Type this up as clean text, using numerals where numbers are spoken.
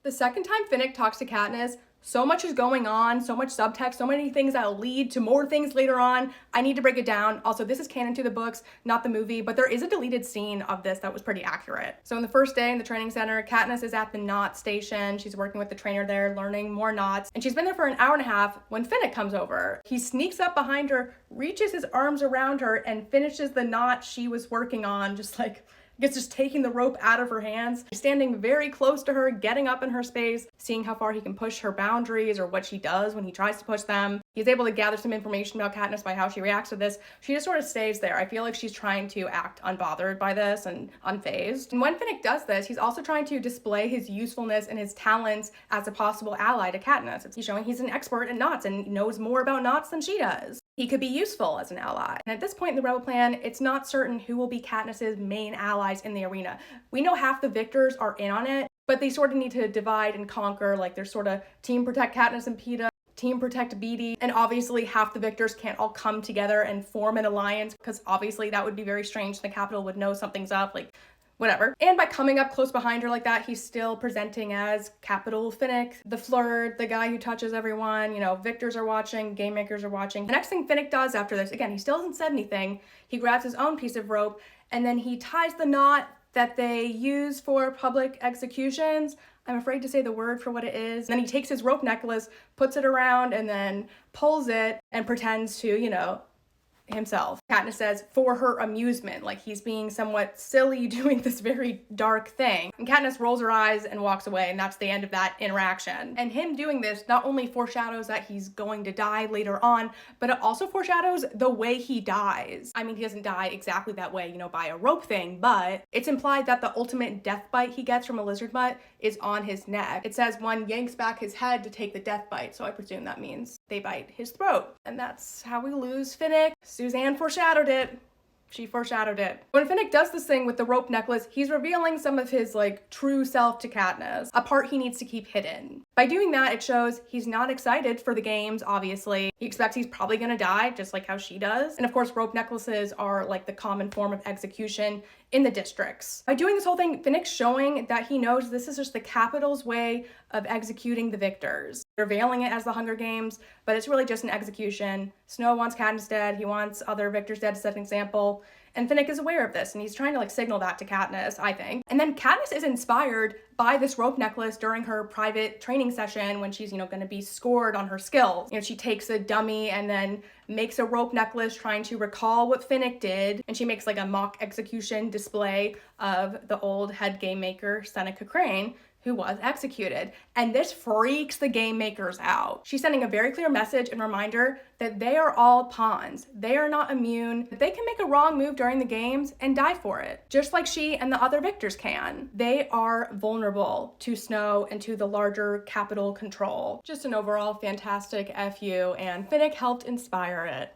The second time Finnick talks to Katniss, so much is going on, so much subtext, so many things that'll lead to more things later on. I need to break it down. Also, this is canon to the books, not the movie, but there is a deleted scene of this that was pretty accurate. So in the first day in the training center, Katniss is at the knot station. She's working with the trainer there, learning more knots, and she's been there for an hour and a half when Finnick comes over. He sneaks up behind her, reaches his arms around her, and finishes the knot she was working on, just taking the rope out of her hands, standing very close to her, getting up in her space, seeing how far he can push her boundaries or what she does when he tries to push them. He's able to gather some information about Katniss by how she reacts to this. She just sort of stays there. I feel like she's trying to act unbothered by this and unfazed. And when Finnick does this, he's also trying to display his usefulness and his talents as a possible ally to Katniss. He's showing he's an expert in knots and knows more about knots than she does. He could be useful as an ally. And at this point in the Rebel plan, it's not certain who will be Katniss's main allies in the arena. We know half the victors are in on it, but they sort of need to divide and conquer. Like there's sort of Team Protect Katniss and Peeta, Team Protect Beetee, and obviously half the victors can't all come together and form an alliance because obviously that would be very strange. The Capitol would know something's up, like whatever. And by coming up close behind her like that, he's still presenting as Capital Finnick, the flirt, the guy who touches everyone. You know, victors are watching, game makers are watching. The next thing Finnick does after this, again, he still hasn't said anything. He grabs his own piece of rope and then he ties the knot that they use for public executions. I'm afraid to say the word for what it is. And then he takes his rope necklace, puts it around, and then pulls it and pretends to, himself. Katniss says, for her amusement, like he's being somewhat silly doing this very dark thing. And Katniss rolls her eyes and walks away, and that's the end of that interaction. And him doing this not only foreshadows that he's going to die later on, but it also foreshadows the way he dies. I mean, he doesn't die exactly that way, by a rope thing, but it's implied that the ultimate death bite he gets from a lizard butt is on his neck. It says one yanks back his head to take the death bite, so I presume that means they bite his throat. And that's how we lose Finnick. Suzanne foreshadowed it. She foreshadowed it. When Finnick does this thing with the rope necklace, he's revealing some of his true self to Katniss, a part he needs to keep hidden. By doing that, it shows he's not excited for the games, obviously. He expects he's probably gonna die, just like how she does. And of course, rope necklaces are the common form of execution in the districts. By doing this whole thing, Finnick's showing that he knows this is just the Capitol's way of executing the victors. They're veiling it as the Hunger Games, but it's really just an execution. Snow wants Katniss dead, he wants other victors dead to set an example, and Finnick is aware of this, and he's trying to signal that to Katniss, I think. And then Katniss is inspired by this rope necklace during her private training session when she's, gonna be scored on her skills. She takes a dummy and then makes a rope necklace trying to recall what Finnick did, and she makes a mock execution display of the old head game maker, Seneca Crane, who was executed. And this freaks the game makers out. She's sending a very clear message and reminder that they are all pawns. They are not immune. They can make a wrong move during the games and die for it, just like she and the other victors can. They are vulnerable to Snow and to the larger Capitol control. Just an overall fantastic FU, and Finnick helped inspire it.